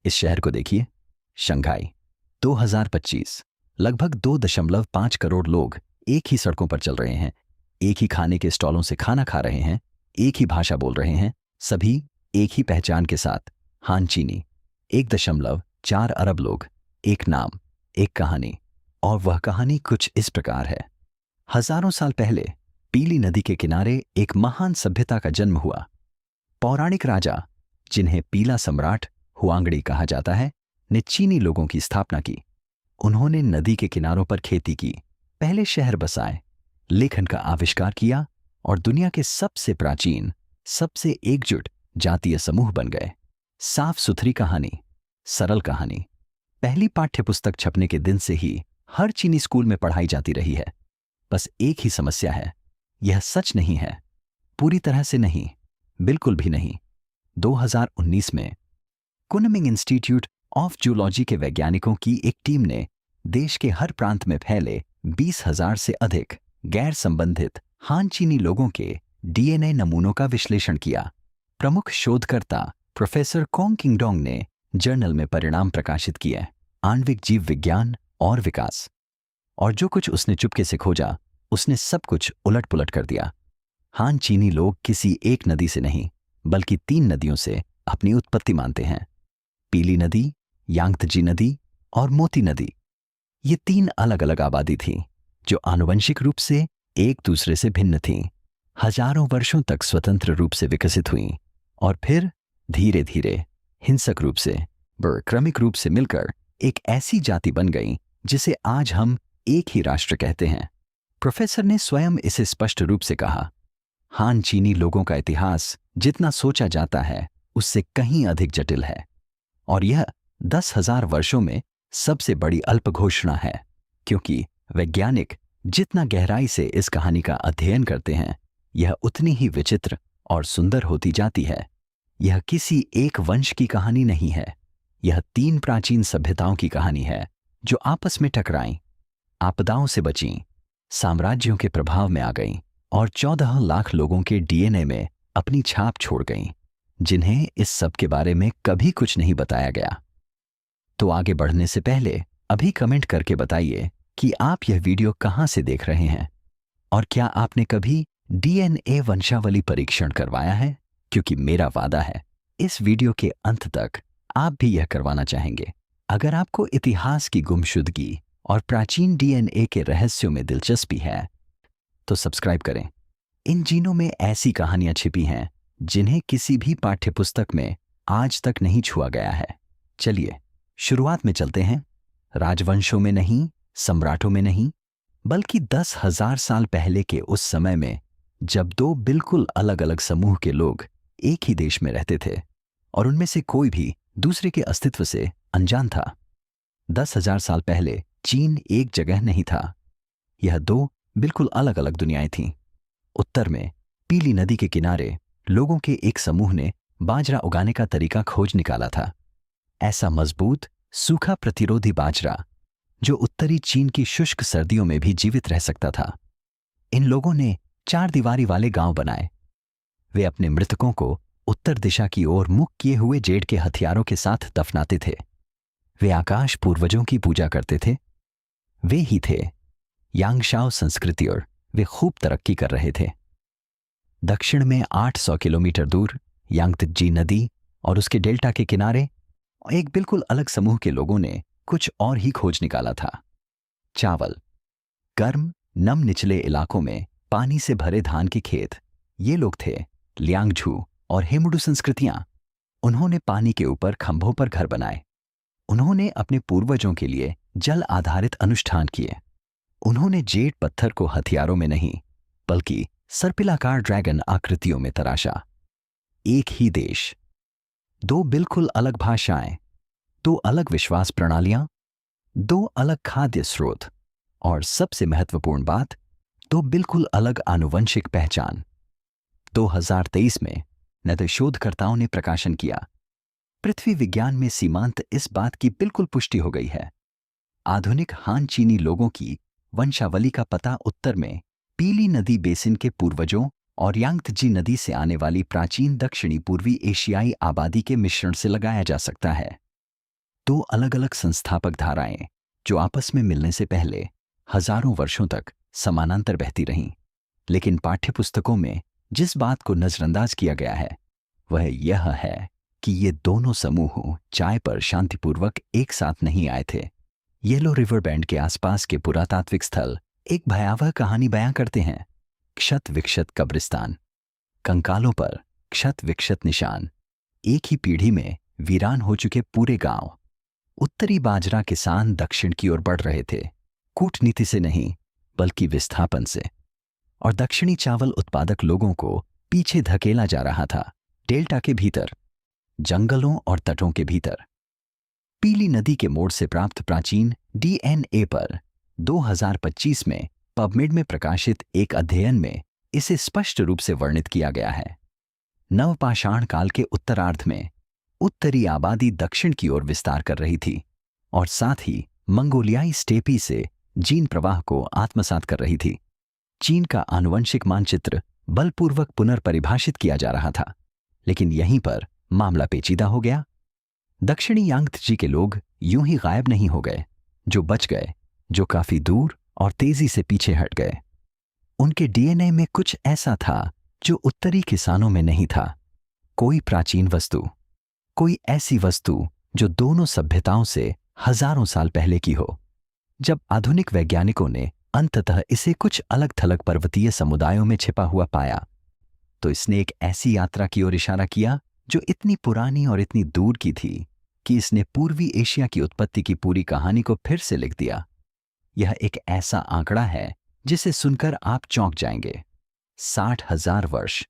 इस शहर को देखिए, शंघाई। 2025 लगभग 2.5 करोड़ लोग एक ही सड़कों पर चल रहे हैं, एक ही खाने के स्टॉलों से खाना खा रहे हैं, एक ही भाषा बोल रहे हैं, सभी एक ही पहचान के साथ, हान चीनी। 1.4 अरब लोग, एक नाम, एक कहानी। और वह कहानी कुछ इस प्रकार है। हजारों साल पहले पीली नदी के किनारे एक महान सभ्यता का जन्म हुआ। पौराणिक राजा, जिन्हें पीला सम्राट हुआंगड़ी कहा जाता है, ने चीनी लोगों की स्थापना की। उन्होंने नदी के किनारों पर खेती की, पहले शहर बसाए, लेखन का आविष्कार किया और दुनिया के सबसे प्राचीन, सबसे एकजुट जातीय समूह बन गए। साफ सुथरी कहानी, सरल कहानी, पहली पाठ्यपुस्तक छपने के दिन से ही हर चीनी स्कूल में पढ़ाई जाती रही है। बस एक ही समस्या है, यह सच नहीं है, पूरी तरह से नहीं, बिल्कुल भी नहीं। 2019 में कुनमिंग इंस्टीट्यूट ऑफ जूलॉजी के वैज्ञानिकों की एक टीम ने देश के हर प्रांत में फैले 20,000 से अधिक गैर संबंधित हान चीनी लोगों के डीएनए नमूनों का विश्लेषण किया। प्रमुख शोधकर्ता प्रोफेसर कोंग किंगडोंग ने जर्नल में परिणाम प्रकाशित किए, आणविक जीव विज्ञान और विकास। और जो कुछ उसने चुपके से खोजा, उसने सब कुछ उलट पुलट कर दिया। हान चीनी लोग किसी एक नदी से नहीं, बल्कि 3 नदियों से अपनी उत्पत्ति मानते हैं। पीली नदी, यांगत्जी नदी और मोती नदी। ये 3 अलग अलग आबादी थी, जो आनुवंशिक रूप से एक दूसरे से भिन्न थीं। हजारों वर्षों तक स्वतंत्र रूप से विकसित हुईं और फिर धीरे धीरे हिंसक रूप से, क्रमिक रूप से मिलकर एक ऐसी जाति बन गई जिसे आज हम एक ही राष्ट्र कहते हैं। प्रोफेसर ने स्वयं इसे स्पष्ट रूप से कहा, हान चीनी लोगों का इतिहास जितना सोचा जाता है उससे कहीं अधिक जटिल है, और यह 10,000 वर्षों में सबसे बड़ी अल्प घोषणा है, क्योंकि वैज्ञानिक जितना गहराई से इस कहानी का अध्ययन करते हैं, यह उतनी ही विचित्र और सुंदर होती जाती है। यह किसी एक वंश की कहानी नहीं है, यह 3 प्राचीन सभ्यताओं की कहानी है जो आपस में टकराईं, आपदाओं से बचीं, साम्राज्यों के प्रभाव में आ गईं और 14 लाख लोगों के डीएनए में अपनी छाप छोड़ गईं, जिन्हें इस सब के बारे में कभी कुछ नहीं बताया गया। तो आगे बढ़ने से पहले अभी कमेंट करके बताइए कि आप यह वीडियो कहां से देख रहे हैं, और क्या आपने कभी डीएनए वंशावली परीक्षण करवाया है? क्योंकि मेरा वादा है, इस वीडियो के अंत तक आप भी यह करवाना चाहेंगे। अगर आपको इतिहास की गुमशुदगी और प्राचीन डीएनए के रहस्यों में दिलचस्पी है, तो सब्सक्राइब करें। इन जीनों में ऐसी कहानियां छिपी हैं जिन्हें किसी भी पाठ्यपुस्तक में आज तक नहीं छुआ गया है। चलिए शुरुआत में चलते हैं। राजवंशों में नहीं, सम्राटों में नहीं, बल्कि 10,000 साल पहले के उस समय में, जब 2 बिल्कुल अलग अलग समूह के लोग एक ही देश में रहते थे और उनमें से कोई भी दूसरे के अस्तित्व से अनजान था। 10,000 साल पहले चीन एक जगह नहीं था, यह 2 बिल्कुल अलग अलग दुनियाएं थीं। उत्तर में पीली नदी के किनारे लोगों के एक समूह ने बाजरा उगाने का तरीका खोज निकाला था। ऐसा मजबूत, सूखा प्रतिरोधी बाजरा जो उत्तरी चीन की शुष्क सर्दियों में भी जीवित रह सकता था। इन लोगों ने 4 दीवारी वाले गांव बनाए। वे अपने मृतकों को उत्तर दिशा की ओर मुख किए हुए जेड के हथियारों के साथ दफनाते थे। वे आकाश पूर्वजों की पूजा करते थे। वे ही थे यांगशाओ संस्कृति, और वे खूब तरक्की कर रहे थे। दक्षिण में 800 किलोमीटर दूर यांगत्जी नदी और उसके डेल्टा के किनारे एक बिल्कुल अलग समूह के लोगों ने कुछ और ही खोज निकाला था। चावल। गर्म, नम निचले इलाकों में पानी से भरे धान के खेत। ये लोग थे लियांगझू और हेमुडू संस्कृतियां। उन्होंने पानी के ऊपर खंभों पर घर बनाए। उन्होंने अपने पूर्वजों के लिए जल आधारित अनुष्ठान किए। उन्होंने जेड पत्थर को हथियारों में नहीं, बल्कि सर्पिलाकार ड्रैगन आकृतियों में तराशा। एक ही देश, 2 बिल्कुल अलग भाषाएं, 2 अलग विश्वास प्रणालियां, 2 अलग खाद्य स्रोत, और सबसे महत्वपूर्ण बात, 2 बिल्कुल अलग आनुवंशिक पहचान। 2023 में नए शोधकर्ताओं ने प्रकाशन किया। पृथ्वी विज्ञान में सीमांत इस बात की बिल्कुल पुष्टि हो गई है। आधुनिक हान चीनी लोगों की वंशावली का पता उत्तर में पीली नदी बेसिन के पूर्वजों और यांगत्जी नदी से आने वाली प्राचीन दक्षिणी पूर्वी एशियाई आबादी के मिश्रण से लगाया जा सकता है। दो अलग अलग संस्थापक धाराएं जो आपस में मिलने से पहले हजारों वर्षों तक समानांतर बहती रहीं। लेकिन पाठ्यपुस्तकों में जिस बात को नजरअंदाज किया गया है वह यह है कि ये दोनों समूह चाय पर शांतिपूर्वक एक साथ नहीं आए थे। येलो रिवर बैंड के आसपास के पुरातात्विक स्थल एक भयावह कहानी बयां करते हैं। क्षत विक्षत कब्रिस्तान, कंकालों पर क्षत विक्षत निशान, एक ही पीढ़ी में वीरान हो चुके पूरे गांव। उत्तरी बाजरा किसान दक्षिण की ओर बढ़ रहे थे, कूटनीति से नहीं बल्कि विस्थापन से, और दक्षिणी चावल उत्पादक लोगों को पीछे धकेला जा रहा था, डेल्टा के भीतर, जंगलों और तटों के भीतर। पीली नदी के मोड़ से प्राप्त प्राचीन डीएनए पर 2025 में पबमेड में प्रकाशित एक अध्ययन में इसे स्पष्ट रूप से वर्णित किया गया है। नवपाषाण काल के उत्तरार्ध में उत्तरी आबादी दक्षिण की ओर विस्तार कर रही थी और साथ ही मंगोलियाई स्टेपी से जीन प्रवाह को आत्मसात कर रही थी। चीन का आनुवंशिक मानचित्र बलपूर्वक पुनर्परिभाषित किया जा रहा था, लेकिन यहीं पर मामला पेचीदा हो गया। दक्षिणी यांगत्जी के लोग यूं ही गायब नहीं हो गए। जो बच गए, जो काफी दूर और तेजी से पीछे हट गए, उनके डीएनए में कुछ ऐसा था जो उत्तरी किसानों में नहीं था। कोई प्राचीन वस्तु, कोई ऐसी वस्तु जो दोनों सभ्यताओं से हजारों साल पहले की हो। जब आधुनिक वैज्ञानिकों ने अंततः इसे कुछ अलग थलग पर्वतीय समुदायों में छिपा हुआ पाया, तो इसने एक ऐसी यात्रा की ओर इशारा किया जो इतनी पुरानी और इतनी दूर की थी कि इसने पूर्वी एशिया की उत्पत्ति की पूरी कहानी को फिर से लिख दिया। यह एक ऐसा आंकड़ा है जिसे सुनकर आप चौंक जाएंगे। 60,000 वर्ष।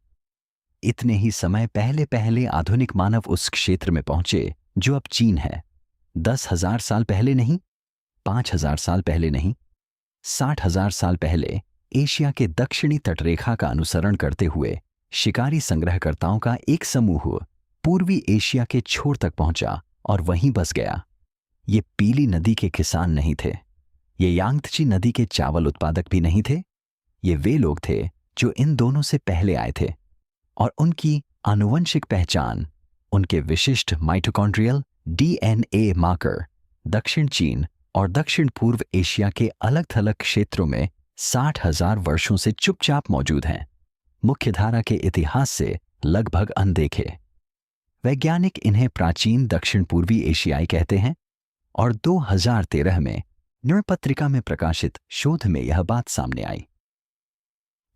इतने ही समय पहले पहले आधुनिक मानव उस क्षेत्र में पहुंचे जो अब चीन है। 10,000 साल पहले नहीं, 5,000 साल पहले नहीं, 60,000 साल पहले एशिया के दक्षिणी तटरेखा का अनुसरण करते हुए शिकारी संग्रहकर्ताओं का एक समूह पूर्वी एशिया के छोर तक पहुंचा और वहीं बस गया। ये पीली नदी के किसान नहीं थे, ये यांगत्जी नदी के चावल उत्पादक भी नहीं थे। ये वे लोग थे जो इन दोनों से पहले आए थे, और उनकी आनुवंशिक पहचान, उनके विशिष्ट माइटोकॉन्ड्रियल डीएनए मार्कर दक्षिण चीन और दक्षिण पूर्व एशिया के अलग थलग क्षेत्रों में 60,000 वर्षों से चुपचाप मौजूद हैं, मुख्यधारा के इतिहास से लगभग अनदेखे। वैज्ञानिक इन्हें प्राचीन दक्षिण पूर्वी एशियाई कहते हैं, और 2013 में न्यूयॉर्क पत्रिका में प्रकाशित शोध में यह बात सामने आई।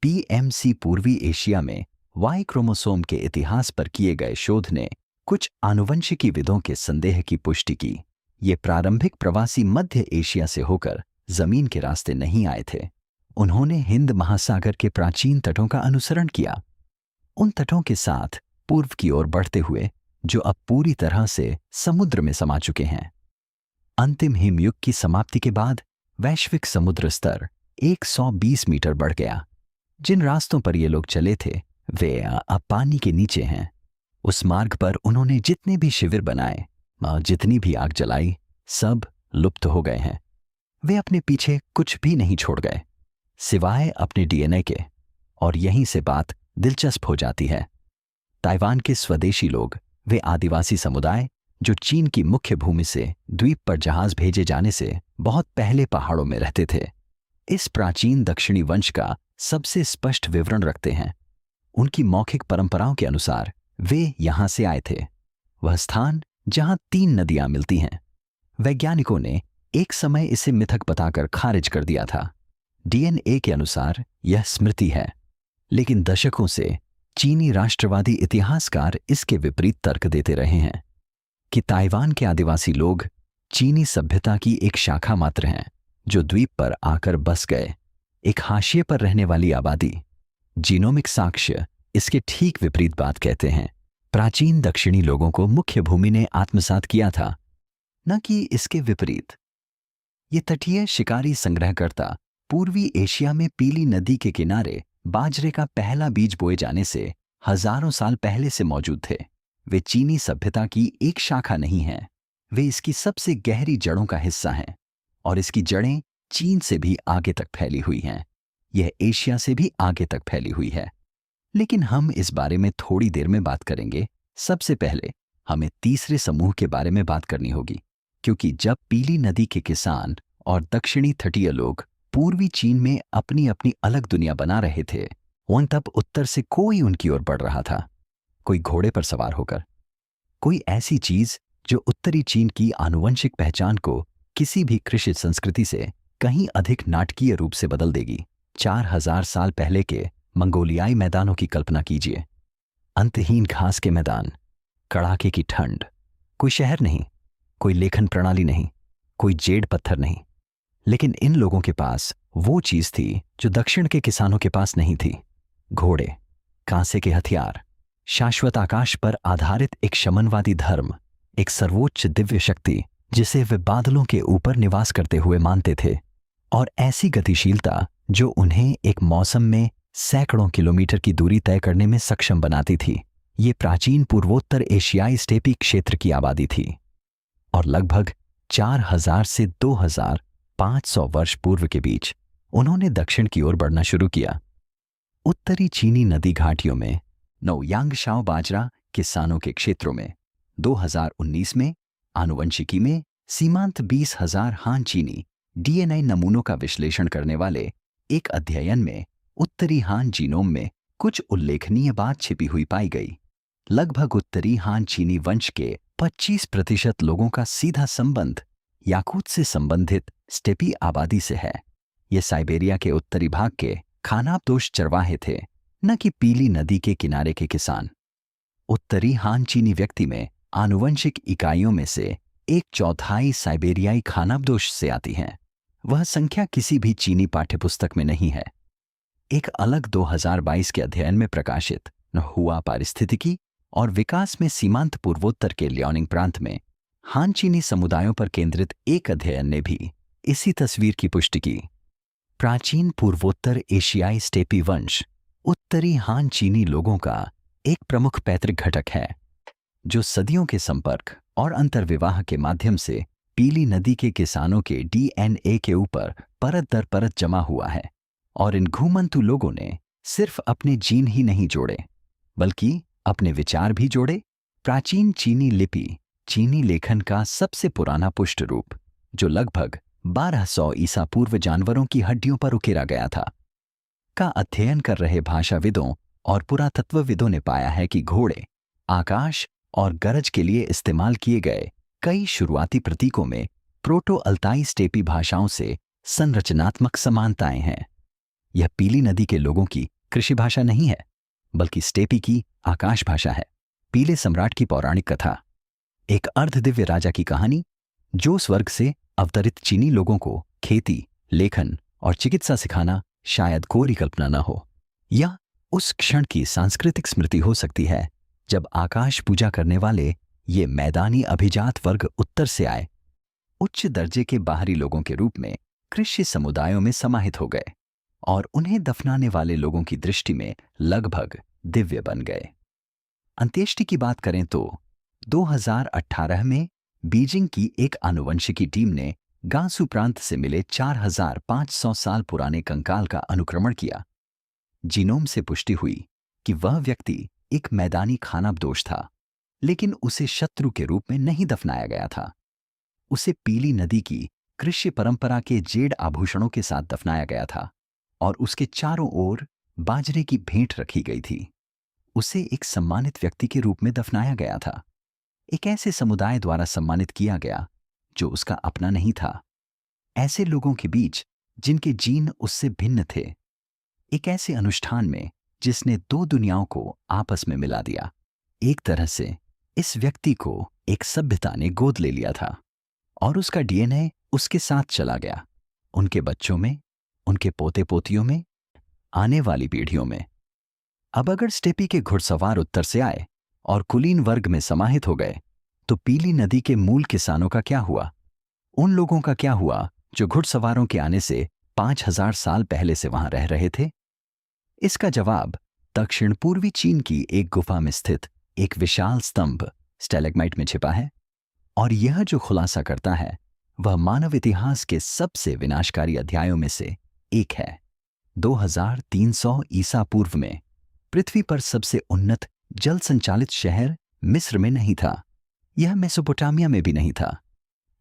पीएमसी पूर्वी एशिया में वाई क्रोमोसोम के इतिहास पर किए गए शोध ने कुछ आनुवंशिकीविदों के संदेह की पुष्टि की। ये प्रारंभिक प्रवासी मध्य एशिया से होकर जमीन के रास्ते नहीं आए थे। उन्होंने हिंद महासागर के प्राचीन तटों का अनुसरण किया, उन तटों के साथ पूर्व की ओर बढ़ते हुए जो अब पूरी तरह से समुद्र में समा चुके हैं। अंतिम हिमयुग की समाप्ति के बाद वैश्विक समुद्र स्तर 120 मीटर बढ़ गया। जिन रास्तों पर ये लोग चले थे वे अब पानी के नीचे हैं। उस मार्ग पर उन्होंने जितने भी शिविर बनाए, जितनी भी आग जलाई, सब लुप्त हो गए हैं। वे अपने पीछे कुछ भी नहीं छोड़ गए सिवाय अपने डीएनए के। और यहीं से बात दिलचस्प हो जाती है। ताइवान के स्वदेशी लोग, वे आदिवासी समुदाय जो चीन की मुख्य भूमि से द्वीप पर जहाज भेजे जाने से बहुत पहले पहाड़ों में रहते थे, इस प्राचीन दक्षिणी वंश का सबसे स्पष्ट विवरण रखते हैं। उनकी मौखिक परंपराओं के अनुसार वे यहां से आए थे, वह स्थान जहां 3 नदियां मिलती हैं। वैज्ञानिकों ने एक समय इसे मिथक बताकर खारिज कर दिया था। डीएनए के अनुसार यह स्मृति है, लेकिन दशकों से चीनी राष्ट्रवादी इतिहासकार इसके विपरीत तर्क देते रहे हैं कि ताइवान के आदिवासी लोग चीनी सभ्यता की एक शाखा मात्र हैं जो द्वीप पर आकर बस गए, एक हाशिए पर रहने वाली आबादी। जीनोमिक साक्ष्य इसके ठीक विपरीत बात कहते हैं। प्राचीन दक्षिणी लोगों को मुख्य भूमि ने आत्मसात किया था, न कि इसके विपरीत। ये तटीय शिकारी संग्रहकर्ता पूर्वी एशिया में पीली नदी के किनारे बाजरे का पहला बीज बोए जाने से हजारों साल पहले से मौजूद थे। वे चीनी सभ्यता की एक शाखा नहीं हैं, वे इसकी सबसे गहरी जड़ों का हिस्सा हैं, और इसकी जड़ें चीन से भी आगे तक फैली हुई हैं। यह एशिया से भी आगे तक फैली हुई है, लेकिन हम इस बारे में थोड़ी देर में बात करेंगे। सबसे पहले हमें तीसरे समूह के बारे में बात करनी होगी, क्योंकि जब पीली नदी के किसान और दक्षिणी तटीय लोग पूर्वी चीन में अपनी अपनी अलग दुनिया बना रहे थे, वहीं तब उत्तर से कोई उनकी ओर बढ़ रहा था, कोई घोड़े पर सवार होकर, कोई ऐसी चीज जो उत्तरी चीन की आनुवंशिक पहचान को किसी भी कृषि संस्कृति से कहीं अधिक नाटकीय रूप से बदल देगी। 4000 साल पहले के मंगोलियाई मैदानों की कल्पना कीजिए। अंतहीन घास के मैदान, कड़ाके की ठंड, कोई शहर नहीं, कोई लेखन प्रणाली नहीं, कोई जेड पत्थर नहीं, लेकिन इन लोगों के पास वो चीज थी जो दक्षिण के किसानों के पास नहीं थी। घोड़े, कांसे के हथियार, शाश्वत आकाश पर आधारित एक शमनवादी धर्म, एक सर्वोच्च दिव्य शक्ति जिसे वे बादलों के ऊपर निवास करते हुए मानते थे, और ऐसी गतिशीलता जो उन्हें एक मौसम में सैकड़ों किलोमीटर की दूरी तय करने में सक्षम बनाती थी। ये प्राचीन पूर्वोत्तर एशियाई स्टेपी क्षेत्र की आबादी थी, और लगभग 4000 से 2500 वर्ष पूर्व के बीच उन्होंने दक्षिण की ओर बढ़ना शुरू किया। उत्तरी चीनी नदी घाटियों में नौयांगशाओ बाजरा किसानों के क्षेत्रों में 2019 में आनुवंशिकी में सीमांत 20,000 हान चीनी डीएनए नमूनों का विश्लेषण करने वाले एक अध्ययन में उत्तरी हान जीनोम में कुछ उल्लेखनीय बात छिपी हुई पाई गई। लगभग उत्तरी हान चीनी वंश के 25% लोगों का सीधा संबंध याकूत से संबंधित स्टेपी आबादी से है। ये साइबेरिया के उत्तरी भाग के खानाबदोश चरवाहे थे, न कि पीली नदी के किनारे के किसान। उत्तरी हान चीनी व्यक्ति में आनुवंशिक इकाइयों में से 1/4 साइबेरियाई खानाबदोश से आती हैं। वह संख्या किसी भी चीनी पाठ्यपुस्तक में नहीं है। एक अलग 2022 के अध्ययन में प्रकाशित हुआ पारिस्थितिकी और विकास में सीमांत पूर्वोत्तर के लियाओनिंग प्रांत में हान चीनी समुदायों पर केंद्रित एक अध्ययन ने भी इसी तस्वीर की पुष्टि की। प्राचीन पूर्वोत्तर एशियाई स्टेपी वंश उत्तरी हान चीनी लोगों का एक प्रमुख पैतृक घटक है, जो सदियों के संपर्क और अंतर्विवाह के माध्यम से पीली नदी के किसानों के डीएनए के ऊपर परत दर परत जमा हुआ है। और इन घूमंतु लोगों ने सिर्फ अपने जीन ही नहीं जोड़े, बल्कि अपने विचार भी जोड़े। प्राचीन चीनी लिपि, चीनी लेखन का सबसे पुराना पुष्ट रूप, जो लगभग 1200 ईसा पूर्व जानवरों की हड्डियों पर उकेरा गया था, का अध्ययन कर रहे भाषाविदों और पुरातत्वविदों ने पाया है कि घोड़े, आकाश और गरज के लिए इस्तेमाल किए गए कई शुरुआती प्रतीकों में प्रोटो अल्ताई स्टेपी भाषाओं से संरचनात्मक समानताएं हैं। यह पीली नदी के लोगों की कृषि भाषा नहीं है, बल्कि स्टेपी की आकाश भाषा है। पीले सम्राट की पौराणिक कथा, एक अर्धदिव्य राजा की कहानी जो स्वर्ग से अवतरित चीनी लोगों को खेती, लेखन और चिकित्सा सिखाना शायद कोरी कल्पना न हो। यह उस क्षण की सांस्कृतिक स्मृति हो सकती है जब आकाश पूजा करने वाले ये मैदानी अभिजात वर्ग उत्तर से आए, उच्च दर्जे के बाहरी लोगों के रूप में कृषि समुदायों में समाहित हो गए और उन्हें दफनाने वाले लोगों की दृष्टि में लगभग दिव्य बन गए। अंत्येष्टि की बात करें तो 2018 में बीजिंग की एक आनुवंशिकी टीम ने गांसू प्रांत से मिले 4500 साल पुराने कंकाल का अनुक्रमण किया। जीनोम से पुष्टि हुई कि वह व्यक्ति एक मैदानी खानाबदोश था, लेकिन उसे शत्रु के रूप में नहीं दफनाया गया था। उसे पीली नदी की कृषि परंपरा के जेड आभूषणों के साथ दफनाया गया था और उसके चारों ओर बाजरे की भेंट रखी गई थी। उसे एक सम्मानित व्यक्ति के रूप में दफनाया गया था, एक ऐसे समुदाय द्वारा सम्मानित किया गया जो उसका अपना नहीं था, ऐसे लोगों के बीच जिनके जीन उससे भिन्न थे, एक ऐसे अनुष्ठान में जिसने दो दुनियाओं को आपस में मिला दिया। एक तरह से इस व्यक्ति को एक सभ्यता ने गोद ले लिया था और उसका डीएनए उसके साथ चला गया, उनके बच्चों में, उनके पोते पोतियों में, आने वाली पीढ़ियों में। अब अगर स्टेपी के घुड़सवार उत्तर से आए और कुलीन वर्ग में समाहित हो गए, तो पीली नदी के मूल किसानों का क्या हुआ? उन लोगों का क्या हुआ जो घुड़सवारों के आने से 5000 साल पहले से वहां रह रहे थे? इसका जवाब दक्षिण पूर्वी चीन की एक गुफा में स्थित एक विशाल स्तंभ स्टैलेग्माइट में छिपा है, और यह जो खुलासा करता है वह मानव इतिहास के सबसे विनाशकारी अध्यायों में से एक है। 2300 ईसा पूर्व में पृथ्वी पर सबसे उन्नत जल संचालित शहर मिस्र में नहीं था, यह मेसोपोटामिया में भी नहीं था,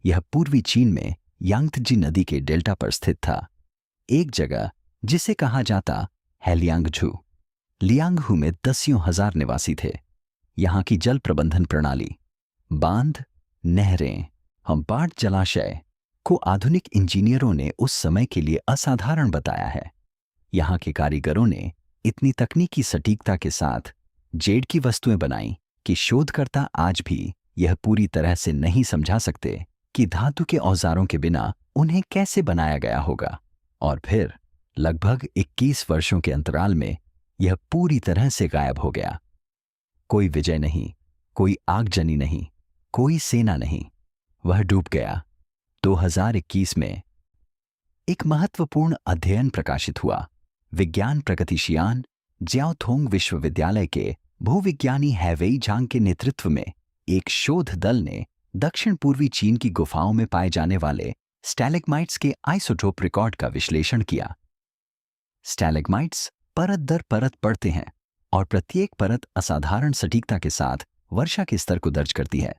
यह पूर्वी चीन में यांगत्जी नदी के डेल्टा पर स्थित था, एक जगह जिसे कहा जाता है लियांगझू। लियांगहू में दसियों हजार निवासी थे। यहाँ की जल प्रबंधन प्रणाली, बांध, नहरें, हम्पाट जलाशय को आधुनिक इंजीनियरों ने उस समय के लिए असाधारण बताया है। यहाँ के कारीगरों ने इतनी तकनीकी सटीकता के साथ जेड की वस्तुएं बनाई कि शोधकर्ता आज भी यह पूरी तरह से नहीं समझा सकते कि धातु के औजारों के बिना उन्हें कैसे बनाया गया होगा। और फिर लगभग 21 वर्षों के अंतराल में यह पूरी तरह से गायब हो गया। कोई विजय नहीं, कोई आगजनी नहीं, कोई सेना नहीं, वह डूब गया। 2021 में एक महत्वपूर्ण अध्ययन प्रकाशित हुआ। विज्ञान प्रगतिशियान ज्याओथोंग विश्वविद्यालय के भूविज्ञानी हैवेई झांग के नेतृत्व में एक शोध दल ने दक्षिण पूर्वी चीन की गुफाओं में पाए जाने वाले स्टैलेग्माइट्स के आइसोटोप रिकॉर्ड का विश्लेषण किया। स्टैलेग्माइट्स परत दर परत पड़ते हैं और प्रत्येक परत असाधारण सटीकता के साथ वर्षा के स्तर को दर्ज करती है।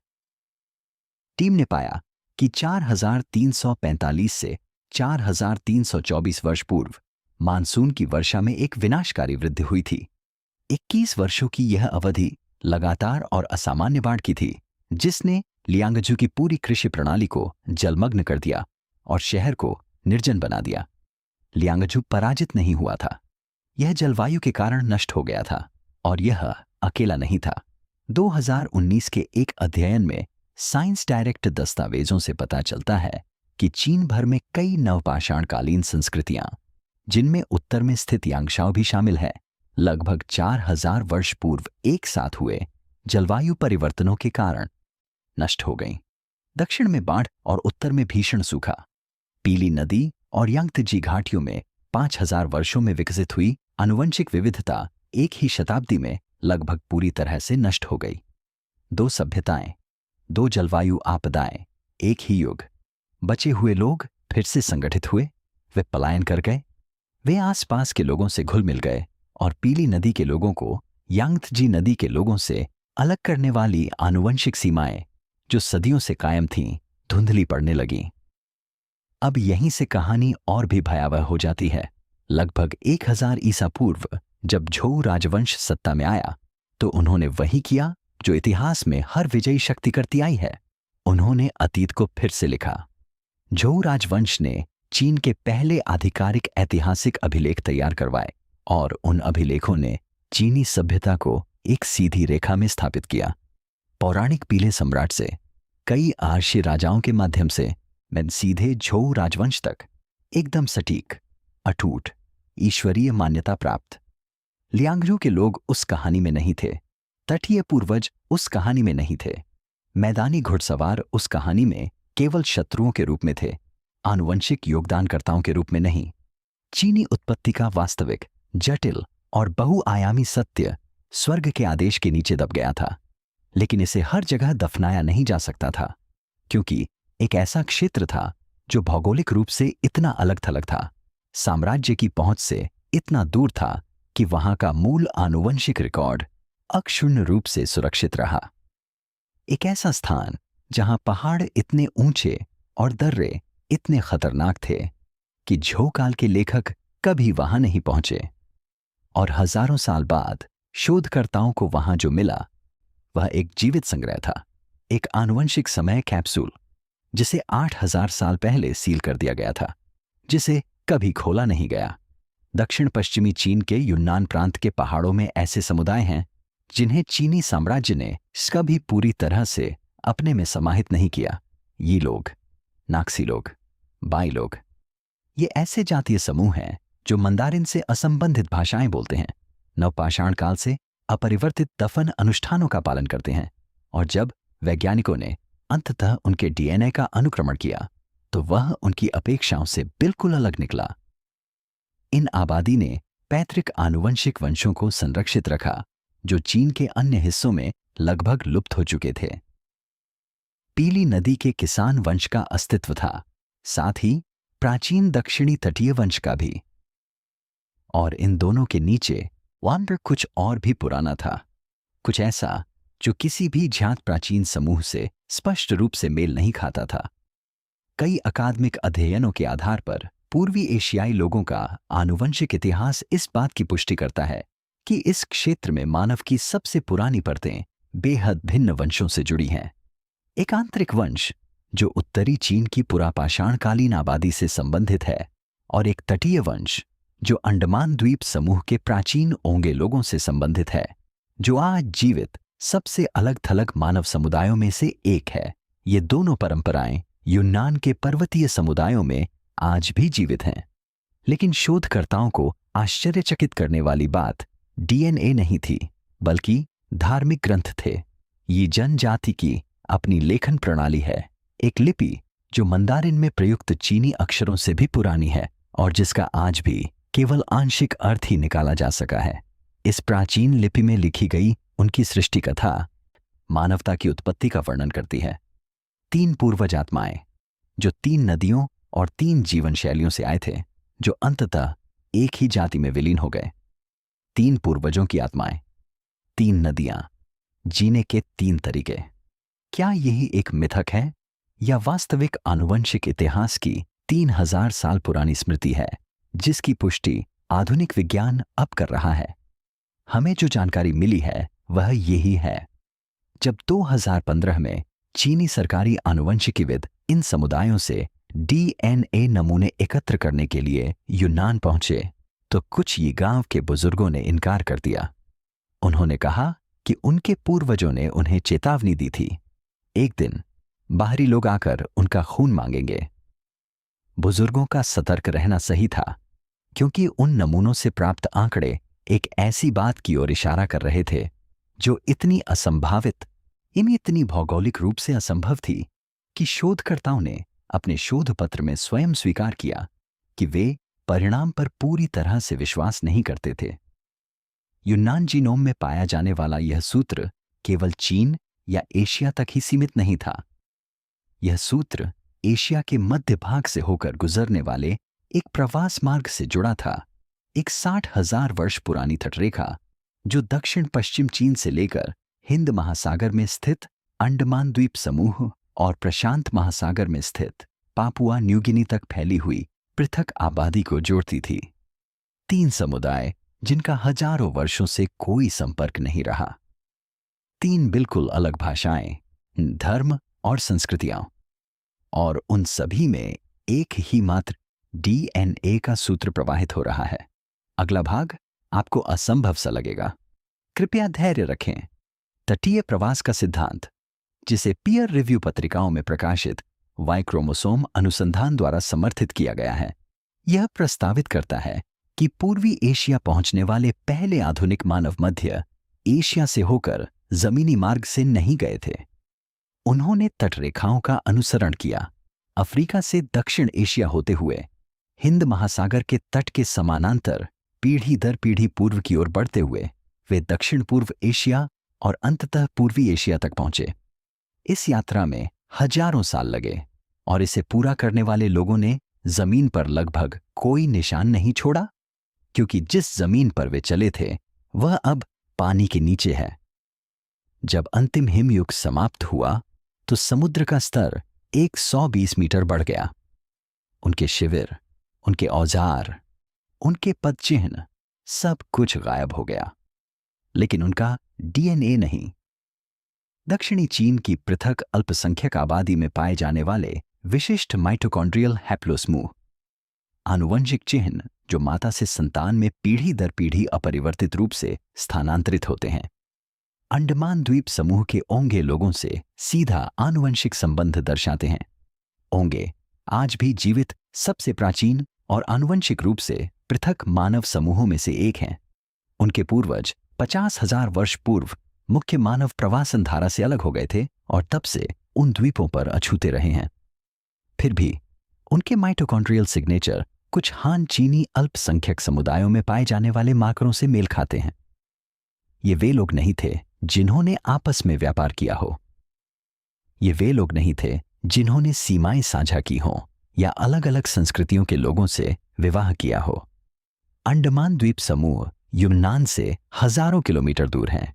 टीम ने पाया कि 4345 से 4324 वर्ष पूर्व मानसून की वर्षा में एक विनाशकारी वृद्धि हुई थी। 21 वर्षों की यह अवधि लगातार और असामान्य बाढ़ की थी, जिसने लियांगझू की पूरी कृषि प्रणाली को जलमग्न कर दिया और शहर को निर्जन बना दिया। लियांगझू पराजित नहीं हुआ था, यह जलवायु के कारण नष्ट हो गया था और यह अकेला नहीं था। 2019 के एक अध्ययन में साइंस डायरेक्ट दस्तावेजों से पता चलता है कि चीन भर में कई नवपाषाणकालीन संस्कृतियां, जिनमें उत्तर में स्थित यांगशाओ भी शामिल है, लगभग 4000 वर्ष पूर्व एक साथ हुए जलवायु परिवर्तनों के कारण नष्ट हो गईं। दक्षिण में बाढ़ और उत्तर में भीषण सूखा। पीली नदी और यांगत्जी घाटियों में 5000 वर्षों में विकसित हुई आनुवंशिक विविधता एक ही शताब्दी में लगभग पूरी तरह से नष्ट हो गई। 2 सभ्यताएं, 2 जलवायु आपदाएं, एक ही युग। बचे हुए लोग फिर से संगठित हुए, वे पलायन कर गए, वे आसपास के लोगों से घुल मिल गए और पीली नदी के लोगों को यांगत्जी नदी के लोगों से अलग करने वाली आनुवंशिक सीमाएं, जो सदियों से कायम थीं, धुंधली पड़ने लगीं। अब यहीं से कहानी और भी भयावह हो जाती है। लगभग 1000 ईसा पूर्व जब झोउ राजवंश सत्ता में आया, तो उन्होंने वही किया जो इतिहास में हर विजयी शक्ति करती आई है। उन्होंने अतीत को फिर से लिखा। झोउ राजवंश ने चीन के पहले आधिकारिक ऐतिहासिक अभिलेख तैयार करवाए और उन अभिलेखों ने चीनी सभ्यता को एक सीधी रेखा में स्थापित किया। पौराणिक पीले सम्राट से कई आर्षी राजाओं के माध्यम से मैं सीधे झोउ राजवंश तक एकदम सटीक, अटूट, ईश्वरीय मान्यता प्राप्त। लियांगझू के लोग उस कहानी में नहीं थे, तटीय पूर्वज उस कहानी में नहीं थे, मैदानी घुड़सवार उस कहानी में केवल शत्रुओं के रूप में थे, आनुवंशिक योगदानकर्ताओं के रूप में नहीं। चीनी उत्पत्ति का वास्तविक, जटिल और बहुआयामी सत्य स्वर्ग के आदेश के नीचे दब गया था, लेकिन इसे हर जगह दफनाया नहीं जा सकता था, क्योंकि एक ऐसा क्षेत्र था जो भौगोलिक रूप से इतना अलग थलग था, साम्राज्य की पहुंच से इतना दूर था कि वहां का मूल आनुवंशिक रिकॉर्ड अक्षुण्ण रूप से सुरक्षित रहा। एक ऐसा स्थान जहां पहाड़ इतने ऊंचे और दर्रे इतने खतरनाक थे कि झोउ काल के लेखक कभी वहां नहीं पहुंचे, और हजारों साल बाद शोधकर्ताओं को वहां जो मिला वह एक जीवित संग्रह था, एक आनुवंशिक समय कैप्सूल जिसे 8000 साल पहले सील कर दिया गया था, जिसे कभी खोला नहीं गया। दक्षिण पश्चिमी चीन के युन्नान प्रांत के पहाड़ों में ऐसे समुदाय हैं जिन्हें चीनी साम्राज्य ने कभी पूरी तरह से अपने में समाहित नहीं किया। ये लोग, नाक्सी लोग, बाई लोग, ये ऐसे जातीय समूह हैं जो मंदारिन से असंबंधित भाषाएं बोलते हैं, नवपाषाण काल से अपरिवर्तित दफन अनुष्ठानों का पालन करते हैं, और जब वैज्ञानिकों ने अंततः उनके डीएनए का अनुक्रमण किया तो वह उनकी अपेक्षाओं से बिल्कुल अलग निकला। इन आबादी ने पैतृक आनुवंशिक वंशों को संरक्षित रखा जो चीन के अन्य हिस्सों में लगभग लुप्त हो चुके थे। पीली नदी के किसान वंश का अस्तित्व था, साथ ही प्राचीन दक्षिणी तटीय वंश का भी, और इन दोनों के नीचे वांडर कुछ और भी पुराना था, कुछ ऐसा जो किसी भी ज्ञात प्राचीन समूह से स्पष्ट रूप से मेल नहीं खाता था, कई अकादमिक अध्ययनों के आधार पर पूर्वी एशियाई लोगों का आनुवंशिक इतिहास इस बात की पुष्टि करता है कि इस क्षेत्र में मानव की सबसे पुरानी परतें बेहद भिन्न वंशों से जुड़ी हैं। एक आंतरिक वंश जो उत्तरी चीन की पुरापाषाणकालीन आबादी से संबंधित है, और एक तटीय वंश जो अंडमान द्वीप समूह के प्राचीन ओंगे लोगों से संबंधित है, जो आज जीवित सबसे अलग थलग मानव समुदायों में से एक है। ये दोनों परंपराएं यूनान के पर्वतीय समुदायों में आज भी जीवित हैं। लेकिन शोधकर्ताओं को आश्चर्यचकित करने वाली बात डीएनए नहीं थी, बल्कि धार्मिक ग्रंथ थे। ये जनजाति की अपनी लेखन प्रणाली है, एक लिपि जो मंदारिन में प्रयुक्त चीनी अक्षरों से भी पुरानी है और जिसका आज भी केवल आंशिक अर्थ ही निकाला जा सका है। इस प्राचीन लिपि में लिखी गई उनकी सृष्टि कथा मानवता की उत्पत्ति का वर्णन करती है। 3 पूर्वज आत्माएं जो 3 नदियों और 3 जीवन शैलियों से आए थे, जो अंततः एक ही जाति में विलीन हो गए। 3 पूर्वजों की आत्माएं, 3 नदियां, जीने के 3 तरीके। क्या यही एक मिथक है या वास्तविक आनुवंशिक इतिहास की 3000 साल पुरानी स्मृति है जिसकी पुष्टि आधुनिक विज्ञान अब कर रहा है? हमें जो जानकारी मिली है वह यही है। जब 2015 में चीनी सरकारी आनुवंशिकीविद इन समुदायों से डीएनए नमूने एकत्र करने के लिए यूनान पहुंचे तो कुछ ये गांव के बुजुर्गों ने इनकार कर दिया। उन्होंने कहा कि उनके पूर्वजों ने उन्हें चेतावनी दी थी, एक दिन बाहरी लोग आकर उनका खून मांगेंगे। बुजुर्गों का सतर्क रहना सही था, क्योंकि उन नमूनों से प्राप्त आंकड़े एक ऐसी बात की ओर इशारा कर रहे थे जो इतनी असंभावित, इतनी भौगोलिक रूप से असंभव थी कि शोधकर्ताओं ने अपने शोध पत्र में स्वयं स्वीकार किया कि वे परिणाम पर पूरी तरह से विश्वास नहीं करते थे। यूनान जीनोम में पाया जाने वाला यह सूत्र केवल चीन या एशिया तक ही सीमित नहीं था। यह सूत्र एशिया के मध्य भाग से होकर गुजरने वाले एक प्रवास मार्ग से जुड़ा था, एक 60,000 वर्ष पुरानी तटरेखा जो दक्षिण पश्चिम चीन से लेकर हिंद महासागर में स्थित अंडमान द्वीप समूह और प्रशांत महासागर में स्थित पापुआ न्यू गिनी तक फैली हुई पृथक आबादी को जोड़ती थी। 3 समुदाय जिनका हजारों वर्षों से कोई संपर्क नहीं रहा। 3 बिल्कुल अलग भाषाएं, धर्म और संस्कृतियां, और उन सभी में एक ही मात्र डीएनए का सूत्र प्रवाहित हो रहा है। अगला भाग आपको असंभव सा लगेगा। कृपया धैर्य रखें। तटीय प्रवास का सिद्धांत, जिसे पीयर रिव्यू पत्रिकाओं में प्रकाशित वाई क्रोमोसोम अनुसंधान द्वारा समर्थित किया गया है, यह प्रस्तावित करता है कि पूर्वी एशिया पहुंचने वाले पहले आधुनिक मानव मध्य एशिया से होकर जमीनी मार्ग से नहीं गए थे। उन्होंने तटरेखाओं का अनुसरण किया। अफ्रीका से दक्षिण एशिया होते हुए हिंद महासागर के तट के समानांतर पीढ़ी दर पीढ़ी पूर्व की ओर बढ़ते हुए वे दक्षिण पूर्व एशिया और अंततः पूर्वी एशिया तक पहुंचे। इस यात्रा में हजारों साल लगे और इसे पूरा करने वाले लोगों ने जमीन पर लगभग कोई निशान नहीं छोड़ा, क्योंकि जिस जमीन पर वे चले थे वह अब पानी के नीचे है। जब अंतिम हिमयुग समाप्त हुआ तो समुद्र का स्तर 120 मीटर बढ़ गया। उनके शिविर, उनके औजार, उनके पदचिह्न, सब कुछ गायब हो गया, लेकिन उनका डीएनए नहीं। दक्षिणी चीन की पृथक अल्पसंख्यक आबादी में पाए जाने वाले विशिष्ट माइटोकॉन्ड्रियल हैप्लोसमूह, आनुवंशिक चिह्न जो माता से संतान में पीढ़ी दर पीढ़ी अपरिवर्तित रूप से स्थानांतरित होते हैं, अंडमान द्वीप समूह के ओंगे लोगों से सीधा आनुवंशिक संबंध दर्शाते हैं। ओंगे आज भी जीवित सबसे प्राचीन और आनुवंशिक रूप से पृथक मानव समूहों में से एक हैं। उनके पूर्वज 50,000 वर्ष पूर्व मुख्य मानव प्रवासन धारा से अलग हो गए थे और तब से उन द्वीपों पर अछूते रहे हैं। फिर भी उनके माइटोकॉन्ड्रियल सिग्नेचर कुछ हान चीनी अल्पसंख्यक समुदायों में पाए जाने वाले मार्करों से मेल खाते हैं। ये वे लोग नहीं थे जिन्होंने आपस में व्यापार किया हो। ये वे लोग नहीं थे जिन्होंने सीमाएं साझा की हों या अलग अलग संस्कृतियों के लोगों से विवाह किया हो। अंडमान द्वीप समूह यूनान से हजारों किलोमीटर दूर हैं।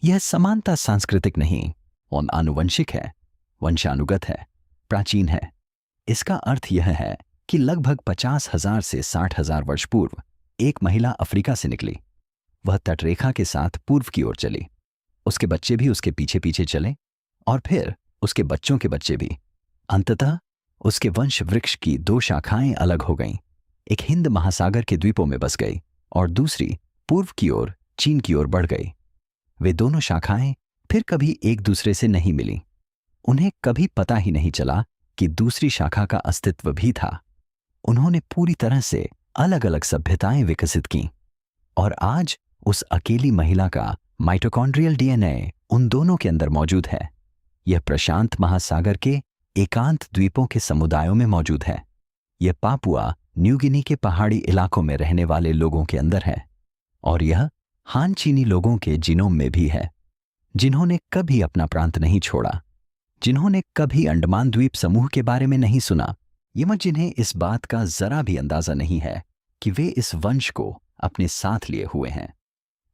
यह समानता सांस्कृतिक नहीं और आनुवंशिक है, वंशानुगत है, प्राचीन है। इसका अर्थ यह है कि लगभग 50,000 से 60,000 वर्ष पूर्व एक महिला अफ्रीका से निकली। वह तटरेखा के साथ पूर्व की ओर चली। उसके बच्चे भी उसके पीछे पीछे चले और फिर उसके बच्चों के बच्चे भी। अंततः उसके वंश वृक्ष की दो शाखाएं अलग हो गईं। एक हिंद महासागर के द्वीपों में बस गई और दूसरी पूर्व की ओर चीन की ओर बढ़ गई। वे दोनों शाखाएं फिर कभी एक दूसरे से नहीं मिली। उन्हें कभी पता ही नहीं चला कि दूसरी शाखा का अस्तित्व भी था। उन्होंने पूरी तरह से अलग अलग सभ्यताएं विकसित की और आज उस अकेली महिला का माइटोकॉन्ड्रियल डीएनए उन दोनों के अंदर मौजूद है। यह प्रशांत महासागर के एकांत द्वीपों के समुदायों में मौजूद है। यह पापुआ न्यू गिनी के पहाड़ी इलाकों में रहने वाले लोगों के अंदर है और यह हान चीनी लोगों के जीनोम में भी है, जिन्होंने कभी अपना प्रांत नहीं छोड़ा, जिन्होंने कभी अंडमान द्वीप समूह के बारे में नहीं सुना, जिन्हें इस बात का जरा भी अंदाजा नहीं है कि वे इस वंश को अपने साथ लिए हुए हैं।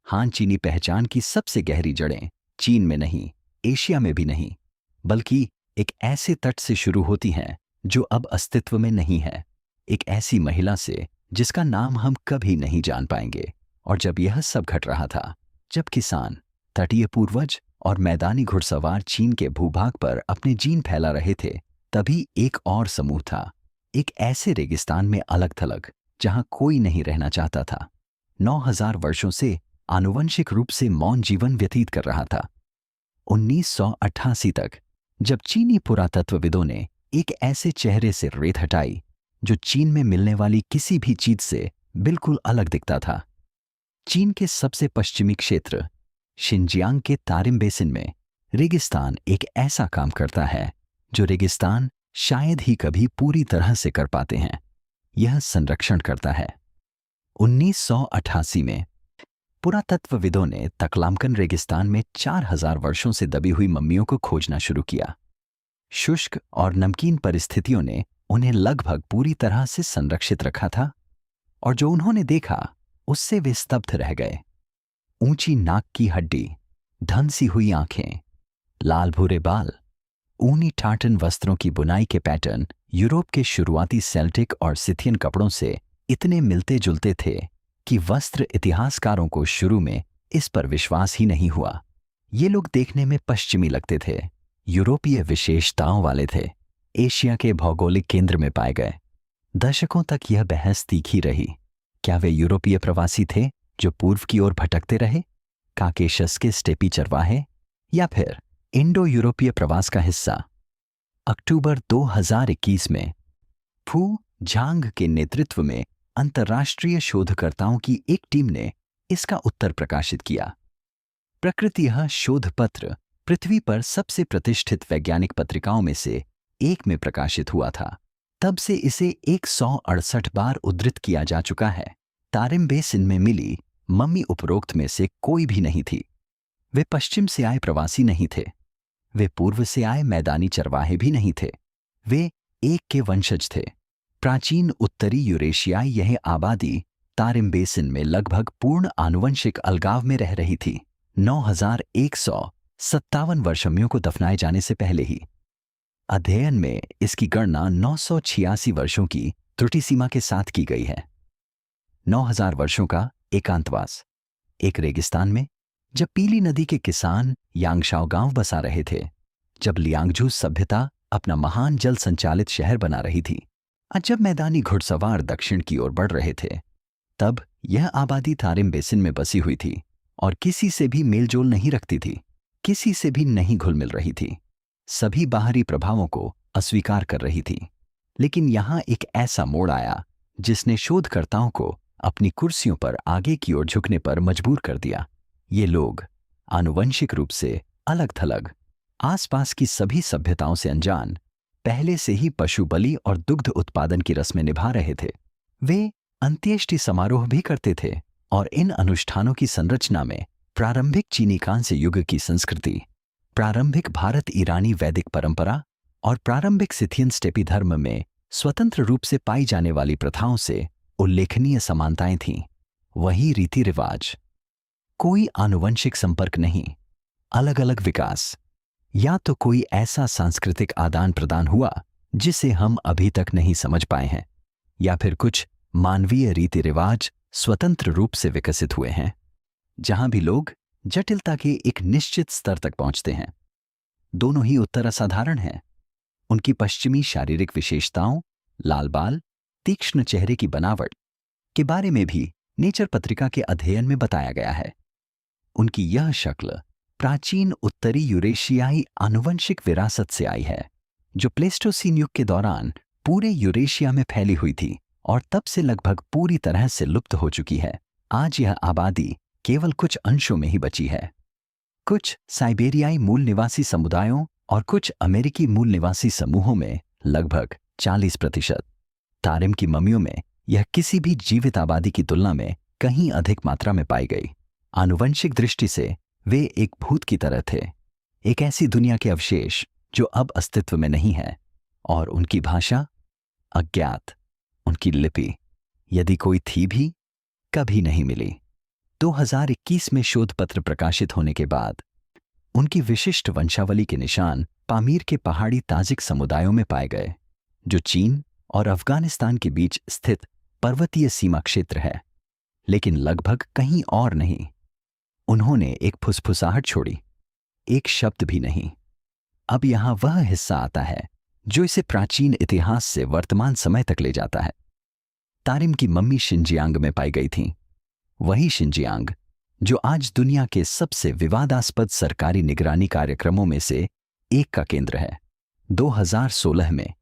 हान चीनी पहचान की सबसे गहरी जड़ें चीन में नहीं, एशिया में भी नहीं, बल्कि एक ऐसे तट से शुरू होती हैं जो अब अस्तित्व में नहीं है, एक ऐसी महिला से जिसका नाम हम कभी नहीं जान पाएंगे। और जब यह सब घट रहा था, जब किसान, तटीय पूर्वज और मैदानी घुड़सवार चीन के भूभाग पर अपने जीन फैला रहे थे, तभी एक और समूह था, एक ऐसे रेगिस्तान में अलग थलग जहां कोई नहीं रहना चाहता था। 9,000 वर्षों से आनुवंशिक रूप से मौन जीवन व्यतीत कर रहा था। 1988 तक जब चीनी पुरातत्वविदों ने एक ऐसे चेहरे से रेत हटाई जो चीन में मिलने वाली किसी भी चीज से बिल्कुल अलग दिखता था। चीन के सबसे पश्चिमी क्षेत्र शिनजियांग के तारिम बेसिन में रेगिस्तान एक ऐसा काम करता है जो रेगिस्तान शायद ही कभी पूरी तरह से कर पाते हैं। यह संरक्षण करता है। 1988 में पुरातत्वविदों ने तकलामकन रेगिस्तान में 4,000 वर्षों से दबी हुई मम्मियों को खोजना शुरू किया। शुष्क और नमकीन परिस्थितियों ने उन्हें लगभग पूरी तरह से संरक्षित रखा था और जो उन्होंने देखा उससे वे स्तब्ध रह गए। ऊंची नाक की हड्डी, धंसी हुई आंखें, लाल भूरे बाल, ऊनी टार्टन वस्त्रों की बुनाई के पैटर्न यूरोप के शुरुआती सेल्टिक और सिथियन कपड़ों से इतने मिलते जुलते थे कि वस्त्र इतिहासकारों को शुरू में इस पर विश्वास ही नहीं हुआ। ये लोग देखने में पश्चिमी लगते थे, यूरोपीय विशेषताओं वाले थे, एशिया के भौगोलिक केंद्र में पाए गए। दशकों तक यह बहस तीखी रही। क्या वे यूरोपीय प्रवासी थे जो पूर्व की ओर भटकते रहे, काकेशस के स्टेपी चरवाहे, या फिर इंडो यूरोपीय प्रवास का हिस्सा? अक्टूबर 2021 में फू झांग के नेतृत्व में अंतर्राष्ट्रीय शोधकर्ताओं की एक टीम ने इसका उत्तर प्रकाशित किया। प्रकृतिः शोध पत्र पृथ्वी पर सबसे प्रतिष्ठित वैज्ञानिक पत्रिकाओं में से एक में प्रकाशित हुआ था। तब से इसे 168 बार उद्धृत किया जा चुका है। तारिम बेसिन में मिली मम्मी उपरोक्त में से कोई भी नहीं थी। वे पश्चिम से आए प्रवासी नहीं थे, वे पूर्व से आए मैदानी चरवाहे भी नहीं थे, वे एक के वंशज थे। प्राचीन उत्तरी यूरेशियाई यह आबादी तारिम बेसिन में लगभग पूर्ण आनुवंशिक अलगाव में रह रही थी, 9,157 वर्षमियों को दफनाए जाने से पहले ही। अध्ययन में इसकी गणना 986 वर्षों की त्रुटि सीमा के साथ की गई है। 9,000 वर्षों का एकांतवास एक रेगिस्तान में, जब पीली नदी के किसान यांगशाओ गांव बसा रहे थे, जब लियांगजू सभ्यता अपना महान जल संचालित शहर बना रही थी, और जब मैदानी घुड़सवार दक्षिण की ओर बढ़ रहे थे, तब यह आबादी तारिम बेसिन में बसी हुई थी और किसी से भी मेलजोल नहीं रखती थी, किसी से भी नहीं घुल मिल रही थी, सभी बाहरी प्रभावों को अस्वीकार कर रही थी। लेकिन यहां एक ऐसा मोड़ आया जिसने शोधकर्ताओं को अपनी कुर्सियों पर आगे की ओर झुकने पर मजबूर कर दिया। ये लोग आनुवंशिक रूप से अलग थलग, आसपास की सभी सभ्यताओं से अनजान, पहले से ही पशु बलि और दुग्ध उत्पादन की रस्में निभा रहे थे। वे अंत्येष्टि समारोह भी करते थे और इन अनुष्ठानों की संरचना में प्रारंभिक चीनी कांस्य युग की संस्कृति, प्रारंभिक भारत ईरानी वैदिक परंपरा और प्रारंभिक सिथियन स्टेपी धर्म में स्वतंत्र रूप से पाई जाने वाली प्रथाओं से उल्लेखनीय समानताएं थीं। वही रीति रिवाज, कोई आनुवंशिक संपर्क नहीं, अलग अलग विकास। या तो कोई ऐसा सांस्कृतिक आदान प्रदान हुआ जिसे हम अभी तक नहीं समझ पाए हैं, या फिर कुछ मानवीय रीति रिवाज स्वतंत्र रूप से विकसित हुए हैं, जहां भी लोग जटिलता के एक निश्चित स्तर तक पहुंचते हैं। दोनों ही उत्तर असाधारण हैं। उनकी पश्चिमी शारीरिक विशेषताओं, लाल बाल, तीक्ष्ण चेहरे की बनावट के बारे में भी नेचर पत्रिका के अध्ययन में बताया गया है। उनकी यह शक्ल प्राचीन उत्तरी यूरेशियाई आनुवंशिक विरासत से आई है, जो प्लेस्टोसीन युग के दौरान पूरे यूरेशिया में फैली हुई थी और तब से लगभग पूरी तरह से लुप्त हो चुकी है। आज यह आबादी केवल कुछ अंशों में ही बची है। कुछ साइबेरियाई मूल निवासी समुदायों और कुछ अमेरिकी मूल निवासी समूहों में लगभग 40%। तारिम की मम्मियों में यह किसी भी जीवित आबादी की तुलना में कहीं अधिक मात्रा में पाई गई। आनुवंशिक दृष्टि से वे एक भूत की तरह थे, एक ऐसी दुनिया के अवशेष जो अब अस्तित्व में नहीं है, और उनकी भाषा अज्ञात। उनकी लिपि, यदि कोई थी भी, कभी नहीं मिली। 2021 में शोध पत्र प्रकाशित होने के बाद उनकी विशिष्ट वंशावली के निशान पामीर के पहाड़ी ताजिक समुदायों में पाए गए, जो चीन और अफगानिस्तान के बीच स्थित पर्वतीय सीमा क्षेत्र है, लेकिन लगभग कहीं और नहीं। उन्होंने एक फुसफुसाहट छोड़ी, एक शब्द भी नहीं। अब यहां वह हिस्सा आता है जो इसे प्राचीन इतिहास से वर्तमान समय तक ले जाता है। तारिम की मम्मी शिनजियांग में पाई गई थीं, वही शिनजियांग जो आज दुनिया के सबसे विवादास्पद सरकारी निगरानी कार्यक्रमों में से एक का केंद्र है। 2016 में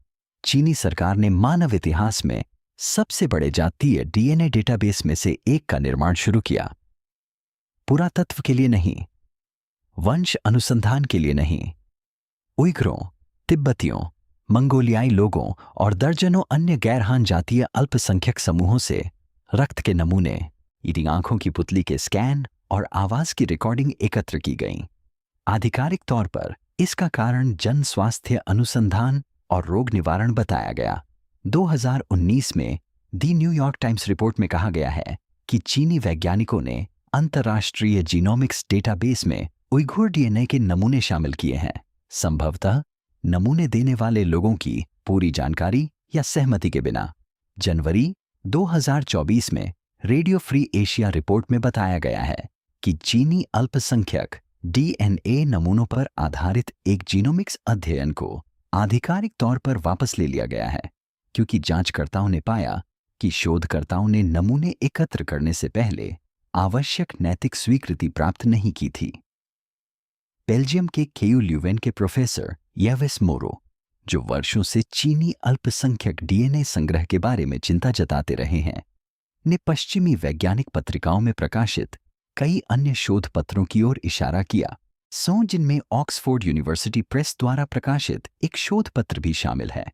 चीनी सरकार ने मानव इतिहास में सबसे बड़े जातीय डीएनए डेटाबेस में से एक का निर्माण शुरू किया। पुरातत्व के लिए नहीं, वंश अनुसंधान के लिए नहीं, उइघुरों, तिब्बतियों, मंगोलियाई लोगों और दर्जनों अन्य गैरहान जातीय अल्पसंख्यक समूहों से रक्त के नमूने, इनकी आंखों की पुतली के स्कैन और आवाज की रिकॉर्डिंग एकत्र की गईं। आधिकारिक तौर पर इसका कारण जन स्वास्थ्य अनुसंधान और रोग निवारण बताया गया। 2019 में दी न्यूयॉर्क टाइम्स रिपोर्ट में कहा गया है कि चीनी वैज्ञानिकों ने अंतर्राष्ट्रीय जीनोमिक्स डेटाबेस में उइघुर डीएनए के नमूने शामिल किए हैं, संभवतः नमूने देने वाले लोगों की पूरी जानकारी या सहमति के बिना। जनवरी 2024 में रेडियो फ्री एशिया रिपोर्ट में बताया गया है कि चीनी अल्पसंख्यक डीएनए नमूनों पर आधारित एक जीनोमिक्स अध्ययन को आधिकारिक तौर पर वापस ले लिया गया है, क्योंकि जांचकर्ताओं ने पाया कि शोधकर्ताओं ने नमूने एकत्र करने से पहले आवश्यक नैतिक स्वीकृति प्राप्त नहीं की थी। बेल्जियम के केयू ल्यूवेन के प्रोफेसर येवेस मोरो, जो वर्षों से चीनी अल्पसंख्यक डीएनए संग्रह के बारे में चिंता जताते रहे हैं, ने पश्चिमी वैज्ञानिक पत्रिकाओं में प्रकाशित कई अन्य शोध पत्रों की ओर इशारा किया, जिनमें ऑक्सफोर्ड यूनिवर्सिटी प्रेस द्वारा प्रकाशित एक शोध पत्र भी शामिल है,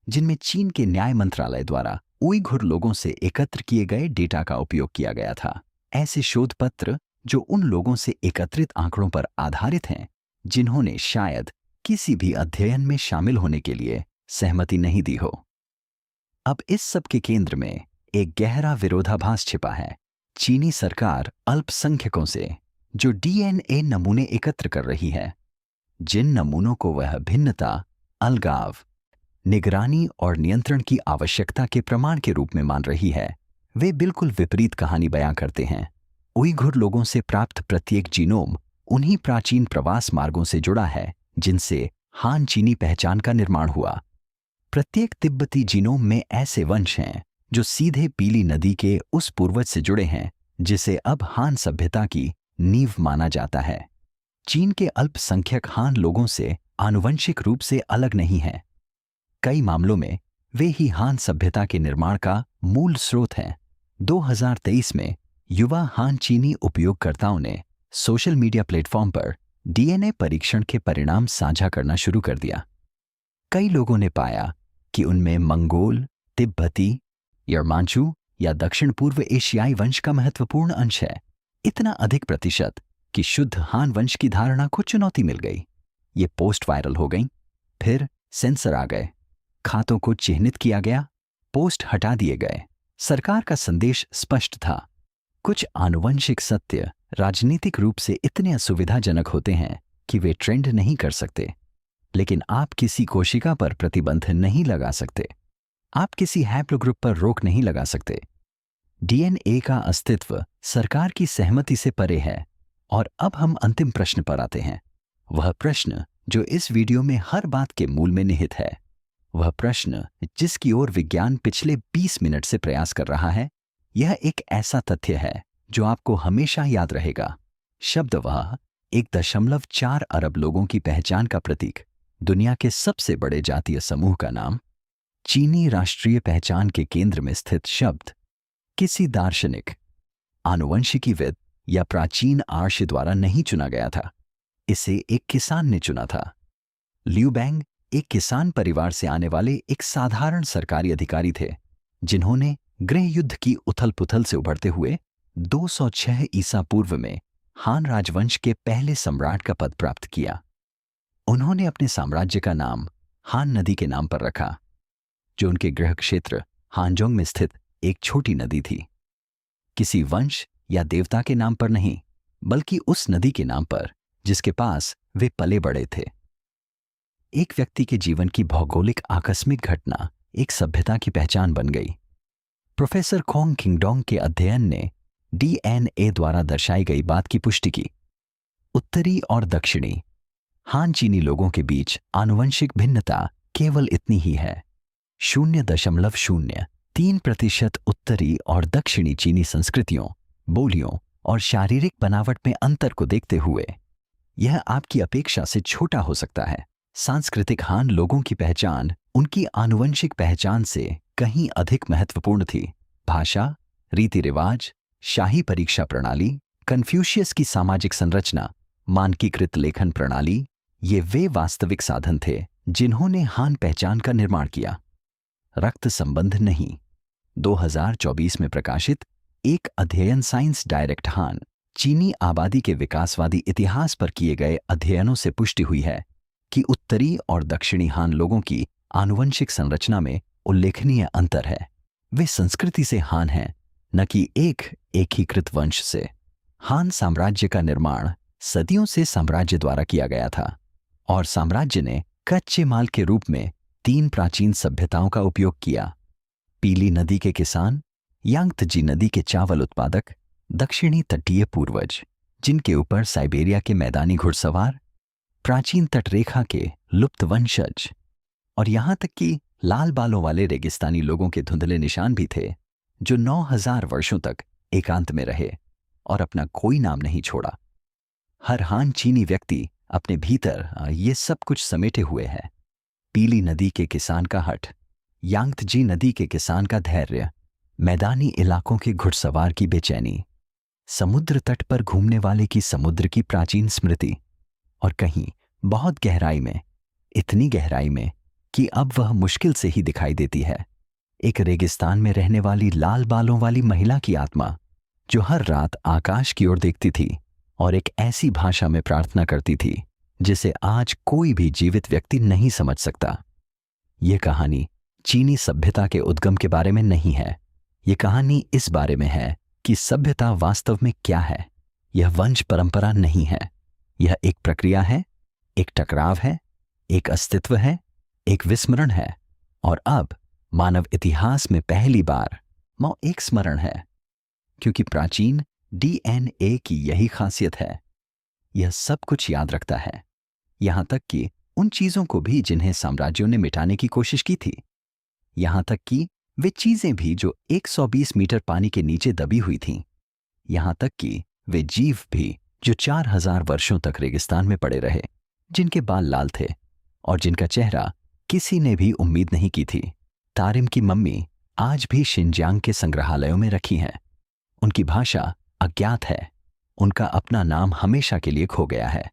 जिनमें चीन के न्याय मंत्रालय द्वारा उइघुर लोगों से एकत्र किए गए डेटा का उपयोग किया गया था। ऐसे शोध पत्र जो उन लोगों से एकत्रित आंकड़ों पर आधारित हैं जिन्होंने शायद किसी भी अध्ययन में शामिल होने के लिए सहमति नहीं दी हो। अब इस सब के केंद्र में एक गहरा विरोधाभास छिपा है। चीनी सरकार अल्पसंख्यकों से जो डीएनए नमूने एकत्र कर रही है, जिन नमूनों को वह भिन्नता, अलगाव, निगरानी और नियंत्रण की आवश्यकता के प्रमाण के रूप में मान रही है, वे बिल्कुल विपरीत कहानी बयां करते हैं। उइघुर लोगों से प्राप्त प्रत्येक जीनोम उन्हीं प्राचीन प्रवास मार्गों से जुड़ा है जिनसे हान चीनी पहचान का निर्माण हुआ। प्रत्येक तिब्बती जीनोम में ऐसे वंश हैं जो सीधे पीली नदी के उस पूर्वज से जुड़े हैं जिसे अब हान सभ्यता की नींव माना जाता है। चीन के अल्पसंख्यक हान लोगों से आनुवंशिक रूप से अलग नहीं हैं। कई मामलों में वे ही हान सभ्यता के निर्माण का मूल स्रोत हैं। 2023 में युवा हान चीनी उपयोगकर्ताओं ने सोशल मीडिया प्लेटफॉर्म पर डीएनए परीक्षण के परिणाम साझा करना शुरू कर दिया। कई लोगों ने पाया कि उनमें मंगोल, तिब्बती, यर्मांचू या दक्षिण पूर्व एशियाई वंश का महत्वपूर्ण अंश है, इतना अधिक प्रतिशत कि शुद्ध हान वंश की धारणा को चुनौती मिल गई। ये पोस्ट वायरल हो गई, फिर सेंसर आ गए, खातों को चिह्नित किया गया, पोस्ट हटा दिए गए। सरकार का संदेश स्पष्ट था, कुछ आनुवंशिक सत्य राजनीतिक रूप से इतने असुविधाजनक होते हैं कि वे ट्रेंड नहीं कर सकते। लेकिन आप किसी कोशिका पर प्रतिबंध नहीं लगा सकते। आप किसी हैप्लोग्रुप पर रोक नहीं लगा सकते। डीएनए का अस्तित्व सरकार की सहमति से परे है। और अब हम अंतिम प्रश्न पर आते हैं, वह प्रश्न जो इस वीडियो में हर बात के मूल में निहित है, वह प्रश्न जिसकी ओर विज्ञान पिछले 20 मिनट से प्रयास कर रहा है। यह एक ऐसा तथ्य है जो आपको हमेशा याद रहेगा। शब्द वह 1.4 अरब लोगों की पहचान का प्रतीक, दुनिया के सबसे बड़े जातीय समूह का नाम, चीनी राष्ट्रीय पहचान के केंद्र में स्थित शब्द किसी दार्शनिक, आनुवंशिकीविद या प्राचीन आर्ष द्वारा नहीं चुना गया था। इसे एक किसान ने चुना था। लियू बैंग एक किसान परिवार से आने वाले एक साधारण सरकारी अधिकारी थे, जिन्होंने गृह युद्ध की उथल पुथल से उभरते हुए 206 ईसा पूर्व में हान राजवंश के पहले सम्राट का पद प्राप्त किया। उन्होंने अपने साम्राज्य का नाम हान नदी के नाम पर रखा, जो उनके गृह क्षेत्र हानजोंग में स्थित एक छोटी नदी थी। किसी वंश या देवता के नाम पर नहीं, बल्कि उस नदी के नाम पर जिसके पास वे पले बड़े थे। एक व्यक्ति के जीवन की भौगोलिक आकस्मिक घटना एक सभ्यता की पहचान बन गई। प्रोफेसर खोंग किंगडोंग के अध्ययन ने डीएनए द्वारा दर्शाई गई बात की पुष्टि की। उत्तरी और दक्षिणी हान चीनी लोगों के बीच आनुवंशिक भिन्नता केवल इतनी ही है, 0.03% उत्तरी और दक्षिणी चीनी संस्कृतियों, बोलियों और शारीरिक बनावट में अंतर को देखते हुए यह आपकी अपेक्षा से छोटा हो सकता है। सांस्कृतिक हान लोगों की पहचान उनकी आनुवंशिक पहचान से कहीं अधिक महत्वपूर्ण थी। भाषा, रीति रिवाज, शाही परीक्षा प्रणाली, कन्फ्यूशियस की सामाजिक संरचना, मानकीकृत लेखन प्रणाली, ये वे वास्तविक साधन थे जिन्होंने हान पहचान का निर्माण किया, रक्त संबंध नहीं। 2024 में प्रकाशित एक अध्ययन साइंस डायरेक्ट हान चीनी आबादी के विकासवादी इतिहास पर किए गए अध्ययनों से पुष्टि हुई है कि उत्तरी और दक्षिणी हान लोगों की आनुवंशिक संरचना में उल्लेखनीय अंतर है। वे संस्कृति से हान हैं, न कि एक एकीकृत वंश से। हान साम्राज्य का निर्माण सदियों से साम्राज्य द्वारा किया गया था, और साम्राज्य ने कच्चे माल के रूप में 3 प्राचीन सभ्यताओं का उपयोग किया। पीली नदी के किसान, यांगत्जी नदी के चावल उत्पादक, दक्षिणी तटीय पूर्वज जिनके ऊपर साइबेरिया के मैदानी घुड़सवार, प्राचीन तटरेखा के लुप्त वंशज, और यहां तक कि लाल बालों वाले रेगिस्तानी लोगों के धुंधले निशान भी थे, जो 9000 वर्षों तक एकांत में रहे और अपना कोई नाम नहीं छोड़ा। हर हान चीनी व्यक्ति अपने भीतर ये सब कुछ समेटे हुए है। पीली नदी के किसान का हठ, यांगत्जी नदी के किसान का धैर्य, मैदानी इलाकों के घुड़सवार की बेचैनी, समुद्र तट पर घूमने वाले की समुद्र की प्राचीन स्मृति, और कहीं बहुत गहराई में, इतनी गहराई में कि अब वह मुश्किल से ही दिखाई देती है, एक रेगिस्तान में रहने वाली लाल बालों वाली महिला की आत्मा, जो हर रात आकाश की ओर देखती थी और एक ऐसी भाषा में प्रार्थना करती थी जिसे आज कोई भी जीवित व्यक्ति नहीं समझ सकता। यह कहानी चीनी सभ्यता के उद्गम के बारे में नहीं है। यह कहानी इस बारे में है कि सभ्यता वास्तव में क्या है। यह वंश परंपरा नहीं है। यह एक प्रक्रिया है, एक टकराव है, एक अस्तित्व है, एक विस्मरण है, और अब मानव इतिहास में पहली बार एक स्मरण है। क्योंकि प्राचीन डीएनए की यही खासियत है, यह सब कुछ याद रखता है, यहां तक कि उन चीजों को भी जिन्हें साम्राज्यों ने मिटाने की कोशिश की थी, यहां तक कि वे चीजें भी जो 120 मीटर पानी के नीचे दबी हुई थीं, यहां तक कि वे जीव भी जो 4000 वर्षों तक रेगिस्तान में पड़े रहे, जिनके बाल लाल थे और जिनका चेहरा किसी ने भी उम्मीद नहीं की थी। तारिम की मम्मी आज भी शिनजियांग के संग्रहालयों में रखी हैं। उनकी भाषा अज्ञात है, उनका अपना नाम हमेशा के लिए खो गया है,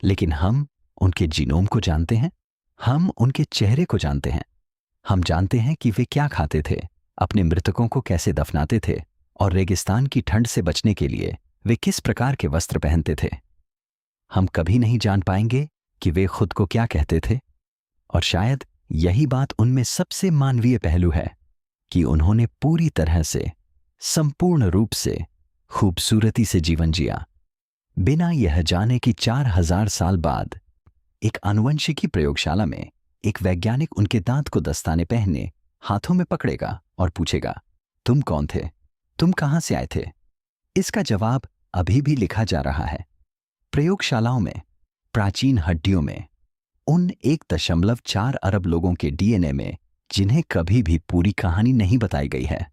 लेकिन हम उनके जीनोम को जानते हैं, हम उनके चेहरे को जानते हैं। हम जानते हैं कि वे क्या खाते थे, अपने मृतकों को कैसे दफनाते थे, और रेगिस्तान की ठंड से बचने के लिए वे किस प्रकार के वस्त्र पहनते थे। हम कभी नहीं जान पाएंगे कि वे खुद को क्या कहते थे, और शायद यही बात उनमें सबसे मानवीय पहलू है कि उन्होंने पूरी तरह से, संपूर्ण रूप से, खूबसूरती से जीवन जिया, बिना यह जाने कि 4000 साल बाद एक आनुवंशिकी प्रयोगशाला में एक वैज्ञानिक उनके दांत को दस्ताने पहने हाथों में पकड़ेगा और पूछेगा, तुम कौन थे? तुम कहां से आए थे? इसका जवाब अभी भी लिखा जा रहा है प्रयोगशालाओं में, प्राचीन हड्डियों में, उन 1.4 अरब लोगों के डीएनए में जिन्हें कभी भी पूरी कहानी नहीं बताई गई है।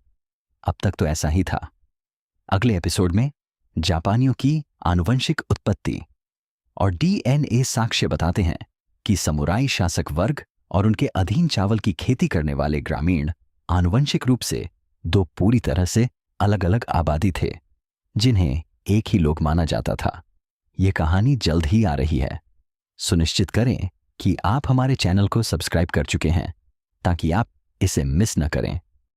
अब तक तो ऐसा ही था। अगले एपिसोड में जापानियों की आनुवंशिक उत्पत्ति और डीएनए साक्ष्य बताते हैं कि समुराई शासक वर्ग और उनके अधीन चावल की खेती करने वाले ग्रामीण आनुवंशिक रूप से दो पूरी तरह से अलग अलग आबादी थे जिन्हें एक ही लोग माना जाता था। ये कहानी जल्द ही आ रही है। सुनिश्चित करें कि आप हमारे चैनल को सब्सक्राइब कर चुके हैं ताकि आप इसे मिस न करें।